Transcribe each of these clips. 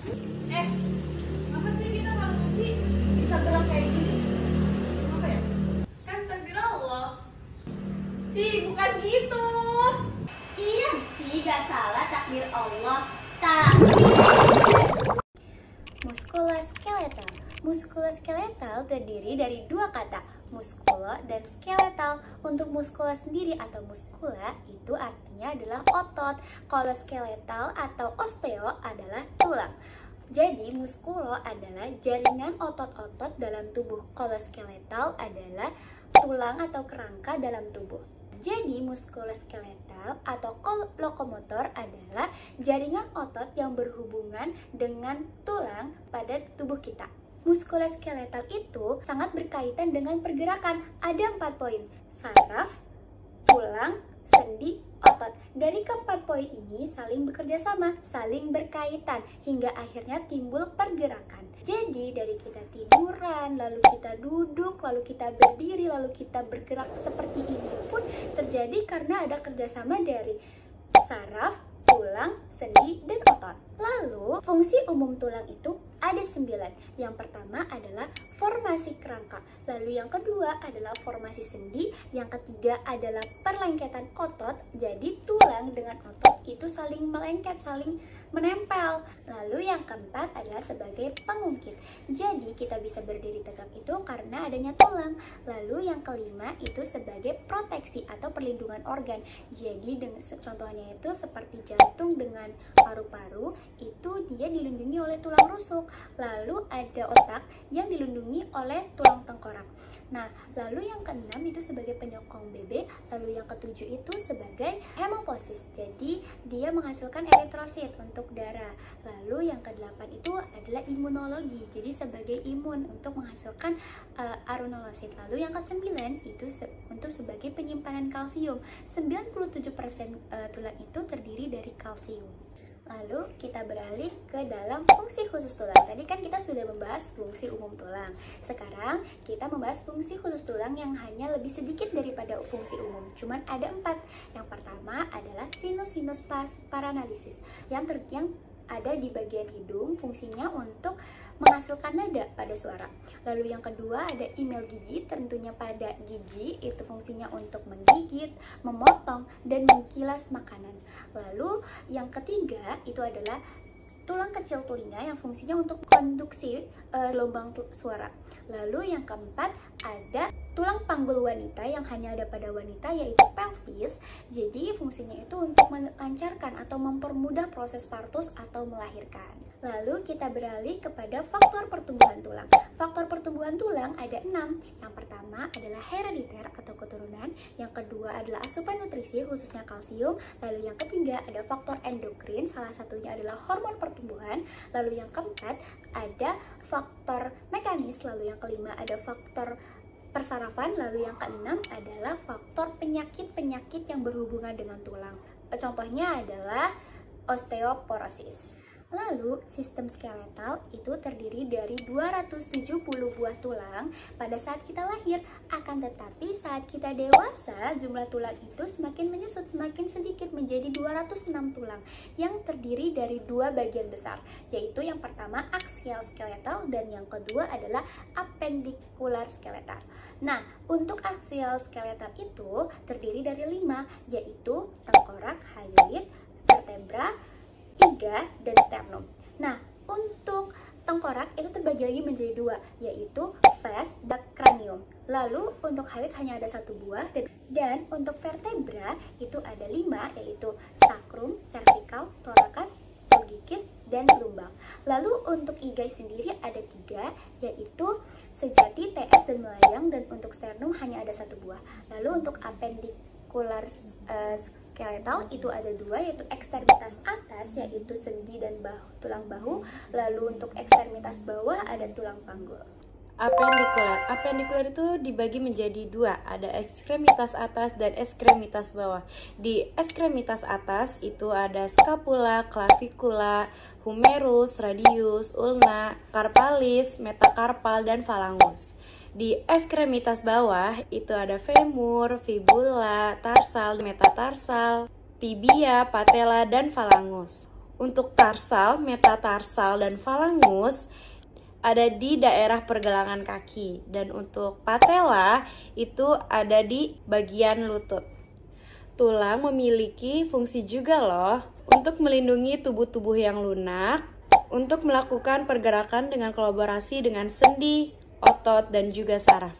Eh, kenapa sih kita kalau ngaji bisa gerak kayak gini? Kenapa ya? Kan takdir Allah. Ih, bukan gitu. Iya sih, gak salah takdir Allah. Tapi muskuloskeletal. Muskuloskeletal terdiri dari dua kata, muskulo dan skeletal. Untuk muskula sendiri atau muskula itu artinya adalah otot. Kalau skeletal atau osteo adalah tulang. Jadi muskulo adalah jaringan otot-otot dalam tubuh. Kalau skeletal adalah tulang atau kerangka dalam tubuh. Jadi muskuloskeletal atau lokomotor adalah jaringan otot yang berhubungan dengan tulang pada tubuh kita. Muskuloskeletal itu sangat berkaitan dengan pergerakan. Ada 4 poin: saraf, tulang, sendi, otot. Dari keempat poin ini saling bekerja sama, saling berkaitan, hingga akhirnya timbul pergerakan. Jadi dari kita tiduran, lalu kita duduk, lalu kita berdiri, lalu kita bergerak seperti ini pun terjadi karena ada kerjasama dari saraf, tulang, sendi, dan otot. Lalu fungsi umum tulang itu ada 9. Yang pertama adalah formasi kerangka, lalu yang kedua adalah formasi sendi, yang ketiga adalah perlengketan otot. Jadi tulang dengan otot itu saling melengket, saling menempel. Lalu yang keempat adalah sebagai pengungkit. Jadi kita bisa berdiri tegak itu karena adanya tulang. Lalu yang kelima itu sebagai proteksi atau perlindungan organ. Jadi contohnya itu seperti jantung dengan paru-paru, itu dia dilindungi oleh tulang rusuk. Lalu ada otak yang dilindungi oleh tulang tengkorak. Nah, lalu yang keenam itu sebagai penyokong BB, lalu yang ketujuh itu sebagai hemoposis. Jadi dia menghasilkan eritrosit untuk darah. Lalu yang kedelapan itu adalah imunologi. Jadi sebagai imun untuk menghasilkan arunolosit. Lalu yang kesembilan itu untuk sebagai penyimpanan kalsium. 97% tulang itu terdiri dari kalsium. Lalu kita beralih ke dalam fungsi khusus tulang. Tadi kan kita sudah membahas fungsi umum tulang. Sekarang kita membahas fungsi khusus tulang yang hanya lebih sedikit daripada fungsi umum. Cuman ada 4. Yang pertama adalah sinus paranalisis yang ada di bagian hidung, fungsinya untuk menghasilkan nada pada suara. Lalu yang kedua ada imel gigi, tentunya pada gigi, itu fungsinya untuk menggigit, memotong, dan mengkilas makanan. Lalu yang ketiga itu adalah tulang kecil telinga yang fungsinya untuk konduksi gelombang suara. Lalu yang keempat ada tulang panggul wanita yang hanya ada pada wanita, yaitu pelvis. Jadi fungsinya itu untuk melancarkan atau mempermudah proses partus atau melahirkan. Lalu kita beralih kepada faktor pertumbuhan tulang. Faktor pertumbuhan tulang ada 6. Yang pertama adalah herediter atau keturunan. Yang kedua adalah asupan nutrisi khususnya kalsium. Lalu yang ketiga ada faktor endokrin, salah satunya adalah hormon pertumbuhan. Lalu yang keempat ada faktor mekanis. Lalu yang kelima ada faktor persarafan. Lalu yang keenam adalah faktor penyakit-penyakit yang berhubungan dengan tulang. Contohnya adalah osteoporosis. Lalu, sistem skeletal itu terdiri dari 270 buah tulang pada saat kita lahir. Akan tetapi saat kita dewasa, jumlah tulang itu semakin menyusut, semakin sedikit menjadi 206 tulang yang terdiri dari 2 bagian besar, yaitu yang pertama aksial skeletal dan yang kedua adalah apendikular skeletal. Nah, untuk aksial skeletal itu terdiri dari 5, yaitu tengkorak, hyoid, vertebra, iga, dan sternum. Nah, untuk tengkorak itu terbagi lagi menjadi 2, yaitu vas dan cranium. Lalu untuk hyoid hanya ada 1 buah, dan untuk vertebra itu ada 5, yaitu sacrum, cervical, thorax, cervix, dan lumbung. Lalu untuk iga sendiri ada 3, yaitu sejati, TS, dan melayang, dan untuk sternum hanya ada 1 buah. Lalu untuk apendikular skeletal itu ada 2, yaitu ekstremitas atas yaitu sendi dan tulang bahu. Lalu untuk ekstremitas bawah ada tulang panggul. Apendikular itu dibagi menjadi 2, ada ekstremitas atas dan ekstremitas bawah. Di ekstremitas atas itu ada scapula, clavikula, humerus, radius, ulna, carpalis, metacarpal, dan phalangus. Di ekstremitas bawah itu ada femur, fibula, tarsal, metatarsal, tibia, patella, dan phalangus. Untuk tarsal, metatarsal, dan falangus ada di daerah pergelangan kaki. Dan untuk patella itu ada di bagian lutut. Tulang memiliki fungsi juga loh untuk melindungi tubuh-tubuh yang lunak, untuk melakukan pergerakan dengan kolaborasi dengan sendi, otot, dan juga saraf.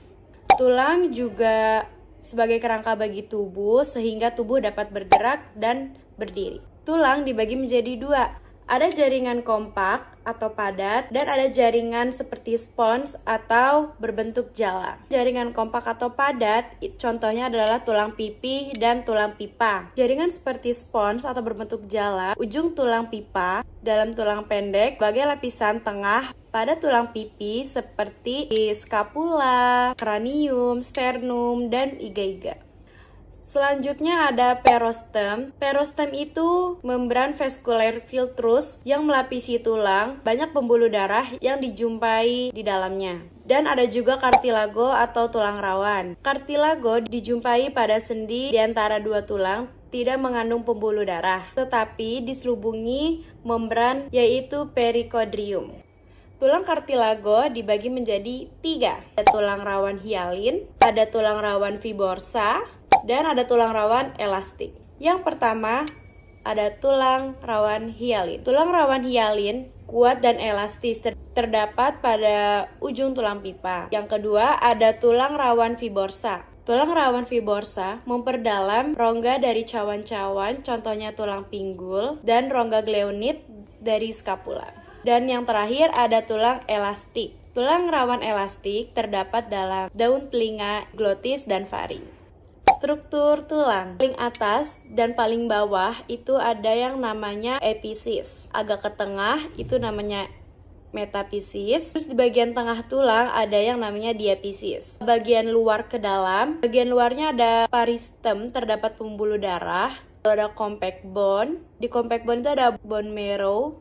Tulang juga sebagai kerangka bagi tubuh sehingga tubuh dapat bergerak dan berdiri. Tulang dibagi menjadi dua. Ada jaringan kompak atau padat dan ada jaringan seperti spons atau berbentuk jala. Jaringan kompak atau padat contohnya adalah tulang pipih dan tulang pipa. Jaringan seperti spons atau berbentuk jala, ujung tulang pipa dalam tulang pendek sebagai lapisan tengah pada tulang pipi seperti scapula, cranium, sternum, dan iga-iga. Selanjutnya ada perostem. Perostem itu membran vascular filtrus yang melapisi tulang, banyak pembuluh darah yang dijumpai di dalamnya. Dan ada juga cartilago atau tulang rawan. Cartilago dijumpai pada sendi di antara dua tulang, tidak mengandung pembuluh darah, tetapi diselubungi membran yaitu perikondrium. Tulang cartilago dibagi menjadi 3. Ada tulang rawan hialin, ada tulang rawan fiborsa, dan ada tulang rawan elastik. Yang pertama, ada tulang rawan hialin. Tulang rawan hialin kuat dan elastis, terdapat pada ujung tulang pipa. Yang kedua, ada tulang rawan fiborsa. Tulang rawan fiborsa memperdalam rongga dari cawan-cawan, contohnya tulang pinggul, dan rongga gleonid dari scapula. Dan yang terakhir ada tulang elastik. Tulang rawan elastik terdapat dalam daun telinga, glotis, dan faring. Struktur tulang paling atas dan paling bawah itu ada yang namanya episis. Agak ke tengah itu namanya metafisis. Terus di bagian tengah tulang ada yang namanya diafisis. Bagian luar ke dalam, bagian luarnya ada paristem, terdapat pembuluh darah. Ada compact bone. Di compact bone itu ada bone marrow,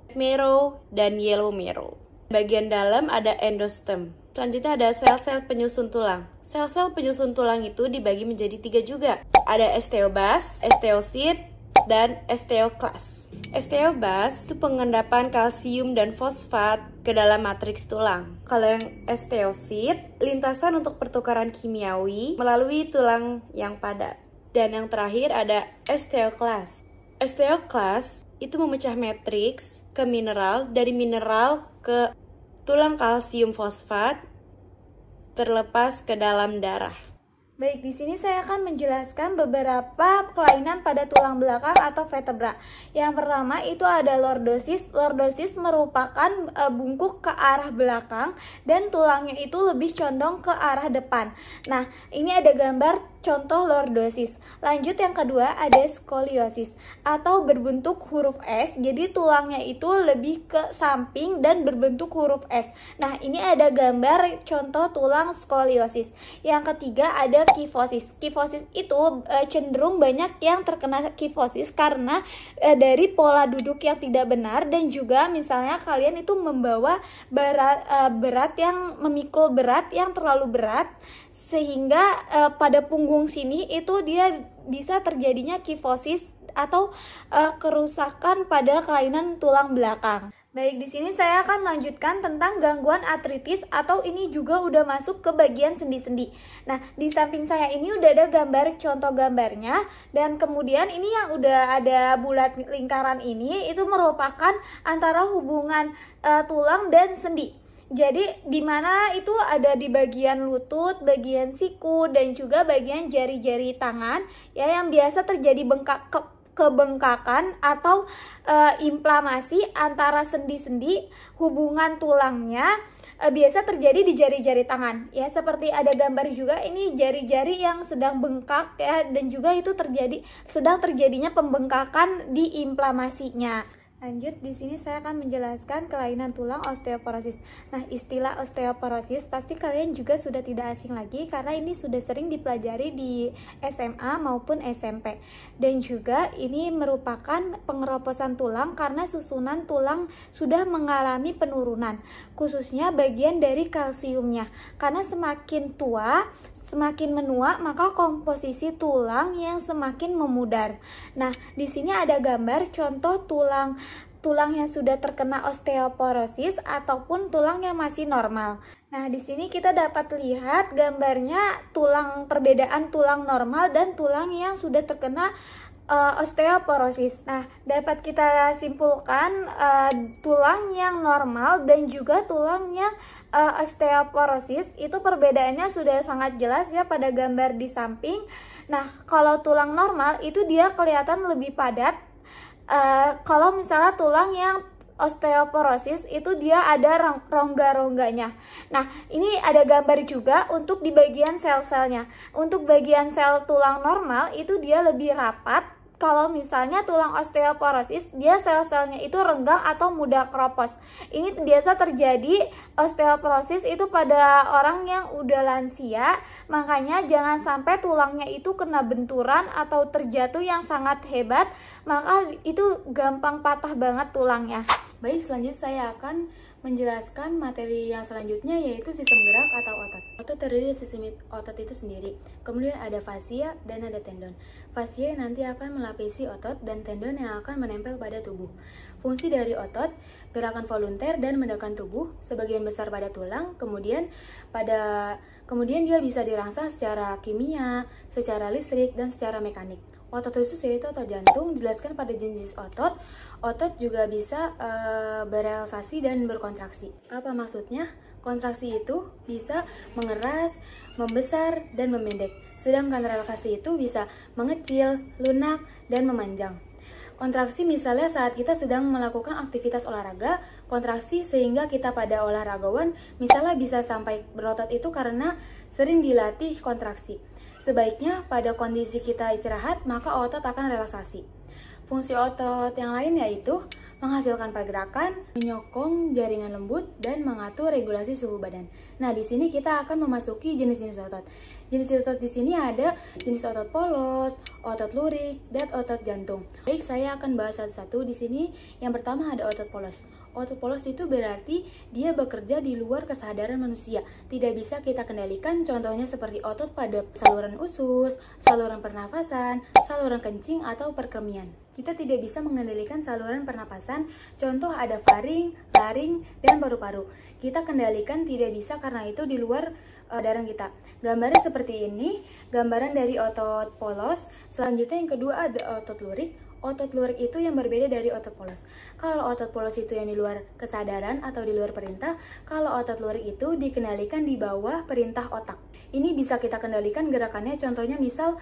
dan yellow marrow. Bagian dalam ada endostem. Selanjutnya ada sel-sel penyusun tulang. Sel-sel penyusun tulang itu dibagi menjadi 3 juga. Ada osteobas, osteosit, dan osteoklas. Osteobas itu pengendapan kalsium dan fosfat ke dalam matriks tulang. Kalau yang osteosit, lintasan untuk pertukaran kimiawi melalui tulang yang padat. Dan yang terakhir ada osteoklas. Osteoklas itu memecah matriks ke mineral, dari mineral ke tulang kalsium fosfat terlepas ke dalam darah. Baik, di sini saya akan menjelaskan beberapa kelainan pada tulang belakang atau vertebra. Yang pertama itu ada lordosis. Lordosis merupakan bungkuk ke arah belakang dan tulangnya itu lebih condong ke arah depan. Nah, ini ada gambar contoh lordosis. Lanjut yang kedua ada skoliosis atau berbentuk huruf S. Jadi tulangnya itu lebih ke samping dan berbentuk huruf S. Nah, ini ada gambar contoh tulang skoliosis. Yang ketiga ada kifosis. Kifosis itu cenderung banyak yang terkena kifosis karena dari pola duduk yang tidak benar, dan juga misalnya kalian itu membawa berat yang memikul berat yang terlalu berat, sehingga pada punggung sini itu dia bisa terjadinya kifosis atau kerusakan pada kelainan tulang belakang. Baik, di sini saya akan melanjutkan tentang gangguan artritis, atau ini juga udah masuk ke bagian sendi-sendi. Nah, di samping saya ini udah ada gambar contoh gambarnya, dan kemudian ini yang udah ada bulat lingkaran ini itu merupakan antara hubungan tulang dan sendi. Jadi di mana itu ada di bagian lutut, bagian siku, dan juga bagian jari-jari tangan ya, yang biasa terjadi kebengkakan atau inflamasi antara sendi-sendi hubungan tulangnya biasa terjadi di jari-jari tangan ya, seperti ada gambar juga ini jari-jari yang sedang bengkak ya, dan juga itu sedang terjadinya pembengkakan di inflamasinya. Lanjut, di sini saya akan menjelaskan kelainan tulang osteoporosis. Nah, istilah osteoporosis pasti kalian juga sudah tidak asing lagi karena ini sudah sering dipelajari di SMA maupun SMP. Dan juga ini merupakan pengeroposan tulang karena susunan tulang sudah mengalami penurunan, khususnya bagian dari kalsiumnya. Karena semakin tua, semakin menua, maka komposisi tulang yang semakin memudar. Nah, di sini ada gambar contoh tulang tulang yang sudah terkena osteoporosis ataupun tulang yang masih normal. Nah, di sini kita dapat lihat gambarnya perbedaan tulang normal dan tulang yang sudah terkena osteoporosis. Nah, dapat kita simpulkan tulang yang normal dan juga tulang yang osteoporosis itu perbedaannya sudah sangat jelas ya pada gambar di samping. Nah, kalau tulang normal itu dia kelihatan lebih padat. Kalau misalnya tulang yang osteoporosis itu dia ada rongga-rongganya. Nah, ini ada gambar juga untuk di bagian sel-selnya. Untuk bagian sel tulang normal itu dia lebih rapat. Kalau misalnya tulang osteoporosis, dia sel-selnya itu renggang atau mudah keropos. Ini biasa terjadi osteoporosis itu pada orang yang udah lansia. Makanya jangan sampai tulangnya itu kena benturan atau terjatuh yang sangat hebat, maka itu gampang patah banget tulangnya. Baik, selanjutnya saya akan menjelaskan materi yang selanjutnya, yaitu sistem gerak atau otot. Otot terdiri dari sistem otot itu sendiri. Kemudian ada fascia dan ada tendon. Fascia nanti akan melapisi otot dan tendon yang akan menempel pada tubuh. Fungsi dari otot, gerakan volunter dan menekan tubuh sebagian besar pada tulang, kemudian dia bisa dirangsang secara kimia, secara listrik, dan secara mekanik. Otot khusus yaitu otot jantung, dijelaskan pada jenis otot. Otot juga bisa berelaksasi dan berkontraksi. Apa maksudnya? Kontraksi itu bisa mengeras, membesar, dan memendek. Sedangkan relaksasi itu bisa mengecil, lunak, dan memanjang. Kontraksi misalnya saat kita sedang melakukan aktivitas olahraga, kontraksi sehingga kita pada olahragawan misalnya bisa sampai berotot itu karena sering dilatih kontraksi. Sebaiknya pada kondisi kita istirahat, maka otot akan relaksasi. Fungsi otot yang lain yaitu menghasilkan pergerakan, menyokong jaringan lembut, dan mengatur regulasi suhu badan. Nah, di sini kita akan memasuki jenis-jenis otot. Jenis otot di sini ada jenis otot polos, otot lurik, dan otot jantung. Baik, saya akan bahas satu-satu di sini. Yang pertama ada otot polos. Otot polos itu berarti dia bekerja di luar kesadaran manusia. Tidak bisa kita kendalikan, contohnya seperti otot pada saluran usus, saluran pernafasan, saluran kencing, atau perkemian. Kita tidak bisa mengendalikan saluran pernapasan, contoh ada faring, laring, dan paru-paru. Kita kendalikan tidak bisa karena itu di luar darah kita. Gambarnya seperti ini, gambaran dari otot polos. Selanjutnya yang kedua ada otot lurik. Otot lurik itu yang berbeda dari otot polos. Kalau otot polos itu yang di luar kesadaran atau di luar perintah, kalau otot lurik itu dikendalikan di bawah perintah otak. Ini bisa kita kendalikan gerakannya, contohnya misal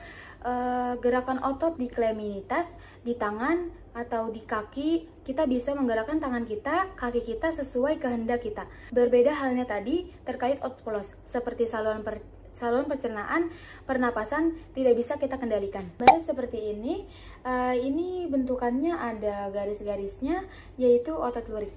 gerakan otot di kleminitas, di tangan atau di kaki, kita bisa menggerakkan tangan kita, kaki kita sesuai kehendak kita. Berbeda halnya tadi terkait otot polos, seperti saluran pencernaan, pernapasan tidak bisa kita kendalikan. Baik, seperti ini. Ini bentukannya ada garis-garisnya, yaitu otot lurik.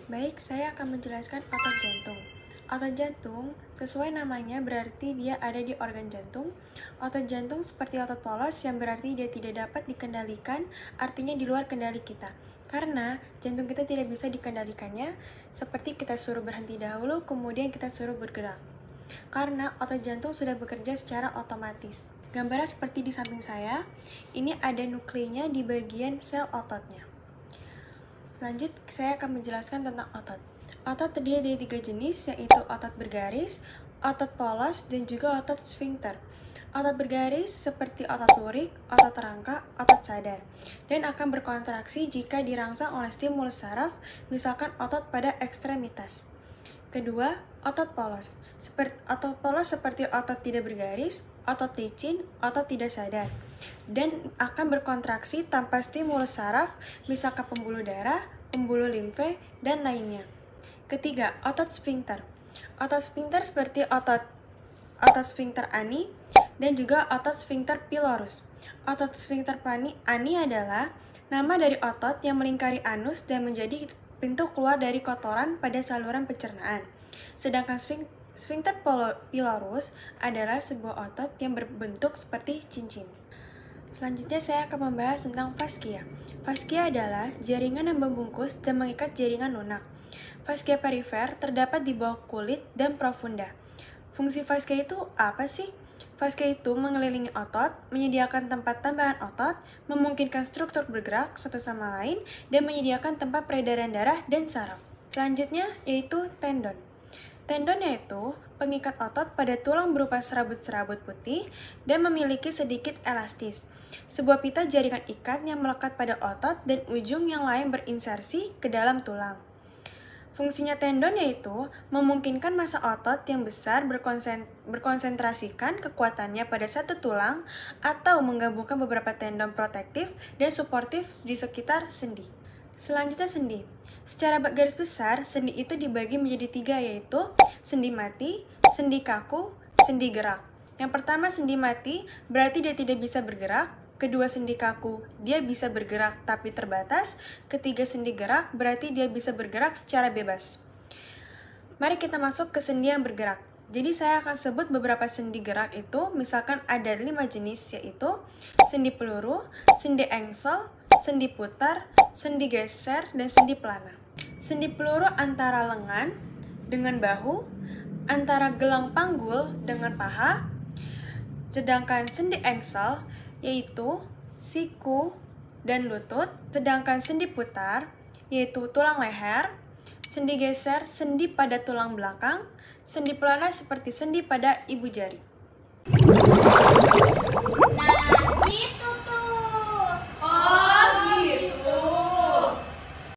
Baik, saya akan menjelaskan otot jantung. Otot jantung, sesuai namanya berarti dia ada di organ jantung. Otot jantung seperti otot polos yang berarti dia tidak dapat dikendalikan, artinya di luar kendali kita. Karena jantung kita tidak bisa dikendalikannya, seperti kita suruh berhenti dahulu, kemudian kita suruh bergerak. Karena otot jantung sudah bekerja secara otomatis. Gambarnya seperti di samping saya, ini ada nukleinya di bagian sel ototnya. Lanjut, saya akan menjelaskan tentang otot. Otot terdiri dari 3 jenis, yaitu otot bergaris, otot polos, dan juga otot sfinkter. Otot bergaris seperti otot lurik, otot rangka, otot sadar, dan akan berkontraksi jika dirangsang oleh stimulus saraf, misalkan otot pada ekstremitas. Kedua, otot polos. Otot polos seperti otot tidak bergaris, otot licin, otot tidak sadar, dan akan berkontraksi tanpa stimulus saraf, misalkan pembuluh darah, pembuluh limfe, dan lainnya. Ketiga, otot sfinkter. Otot sfinkter seperti otot sfinkter ani dan juga otot sfinkter pylorus. Otot sfinkter ani adalah nama dari otot yang melingkari anus dan menjadi pintu keluar dari kotoran pada saluran pencernaan. Sedangkan sfinkter pylorus adalah sebuah otot yang berbentuk seperti cincin. Selanjutnya saya akan membahas tentang fascia. Fascia adalah jaringan yang membungkus dan mengikat jaringan lunak. Fascia perifer terdapat di bawah kulit dan profunda. Fungsi fascia itu apa sih? Vaska itu mengelilingi otot, menyediakan tempat tambahan otot, memungkinkan struktur bergerak satu sama lain, dan menyediakan tempat peredaran darah dan saraf. Selanjutnya yaitu tendon. Tendon yaitu pengikat otot pada tulang berupa serabut-serabut putih dan memiliki sedikit elastis. Sebuah pita jaringan ikat yang melekat pada otot dan ujung yang lain berinsersi ke dalam tulang. Fungsinya tendon yaitu memungkinkan massa otot yang besar berkonsentrasikan kekuatannya pada satu tulang atau menggabungkan beberapa tendon protektif dan suportif di sekitar sendi. Selanjutnya sendi. Secara garis besar, sendi itu dibagi menjadi 3 yaitu sendi mati, sendi kaku, sendi gerak. Yang pertama sendi mati berarti dia tidak bisa bergerak. Kedua sendi kaku, dia bisa bergerak tapi terbatas. Ketiga sendi gerak, berarti dia bisa bergerak secara bebas. Mari kita masuk ke sendi yang bergerak. Jadi saya akan sebut beberapa sendi gerak itu, misalkan ada 5 jenis yaitu sendi peluru, sendi engsel, sendi putar, sendi geser, dan sendi pelana. Sendi peluru antara lengan dengan bahu, antara gelang panggul dengan paha, sedangkan sendi engsel yaitu siku dan lutut, sedangkan sendi putar yaitu tulang leher, sendi geser sendi pada tulang belakang, sendi pelana seperti sendi pada ibu jari. Nah, gitu tuh.